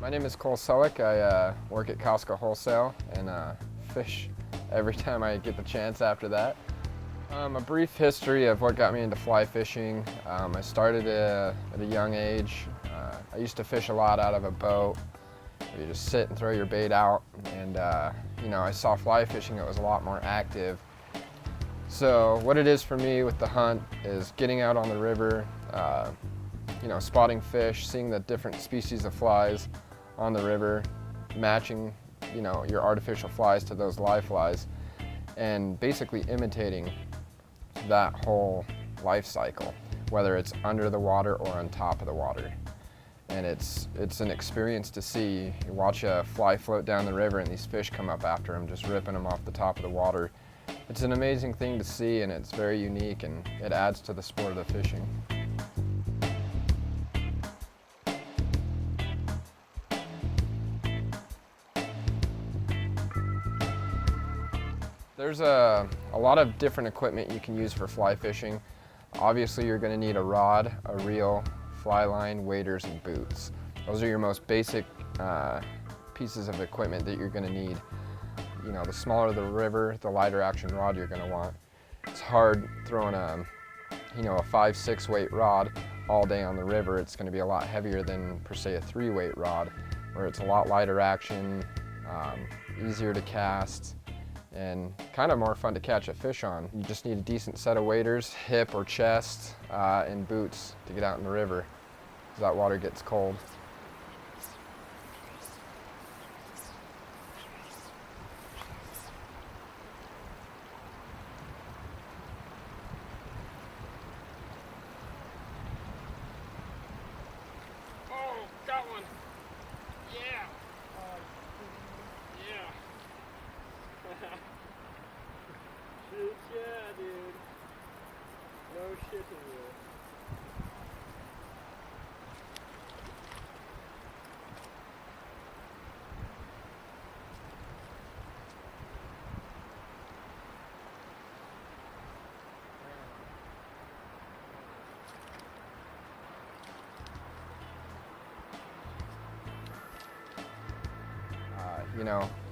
My name is Cole Selleck. I work at Costco Wholesale and fish every time I get the chance after that. A brief history of what got me into fly fishing. I started at a young age. I used to fish a lot out of a boat. You just sit and throw your bait out, and I saw fly fishing. It was a lot more active. So what it is for me with the hunt is getting out on the river, spotting fish, seeing the different species of flies on the river, matching your artificial flies to those live flies, and basically imitating that whole life cycle, whether it's under the water or on top of the water. And it's an experience to see. You watch a fly float down the river and these fish come up after him, just ripping them off the top of the water. It's an amazing thing to see, and it's very unique, and it adds to the sport of the fishing. There's a lot of different equipment you can use for fly fishing. Obviously, you're going to need a rod, a reel, fly line, waders, and boots. Those are your most basic pieces of equipment that you're going to need. The smaller the river, the lighter action rod you're going to want. It's hard throwing a 5-6 weight rod all day on the river. It's going to be a lot heavier than, per se, a 3 weight rod, where it's a lot lighter action, easier to cast, and kind of more fun to catch a fish on. You just need a decent set of waders, hip or chest, and boots to get out in the river, because that water gets cold. Oh, got one. Yeah. Yeah. Shoot, yeah, dude. No shitting you.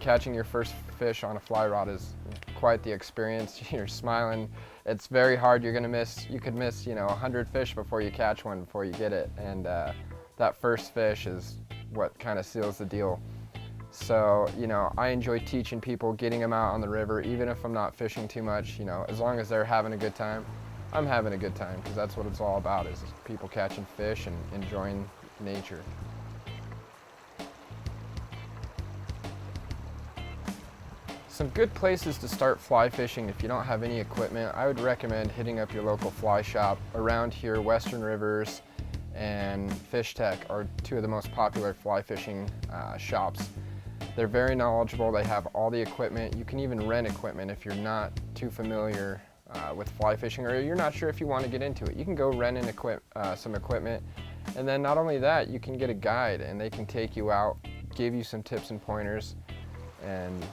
Catching your first fish on a fly rod is quite the experience. You're smiling. It's very hard. You could miss 100 fish before you catch one, before you get it. And that first fish is what kind of seals the deal. So, I enjoy teaching people, getting them out on the river, even if I'm not fishing too much. As long as they're having a good time, I'm having a good time, because that's what it's all about, is people catching fish and enjoying nature. Some good places to start fly fishing if you don't have any equipment. I would recommend hitting up your local fly shop. Around here, Western Rivers and Fish Tech are two of the most popular fly fishing shops. They're very knowledgeable. They have all the equipment. You can even rent equipment if you're not too familiar with fly fishing, or you're not sure if you want to get into it. You can go rent some equipment, and then not only that, you can get a guide, and they can take you out, give you some tips and pointers, and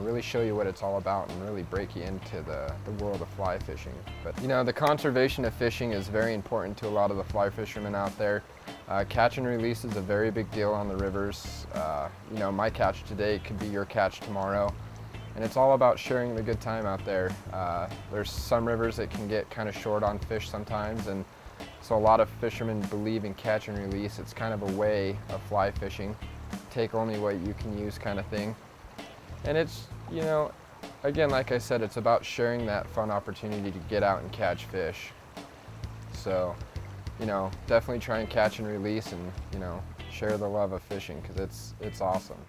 really show you what it's all about, and really break you into the world of fly fishing. But the conservation of fishing is very important to a lot of the fly fishermen out there. Catch and release is a very big deal on the rivers. My catch today could be your catch tomorrow, and it's all about sharing the good time out there. There's some rivers that can get kind of short on fish sometimes, and so a lot of fishermen believe in catch and release. It's kind of a way of fly fishing, take only what you can use kind of thing. And it's, again, like I said, it's about sharing that fun opportunity to get out and catch fish. So, definitely try and catch and release, and, share the love of fishing, because it's awesome.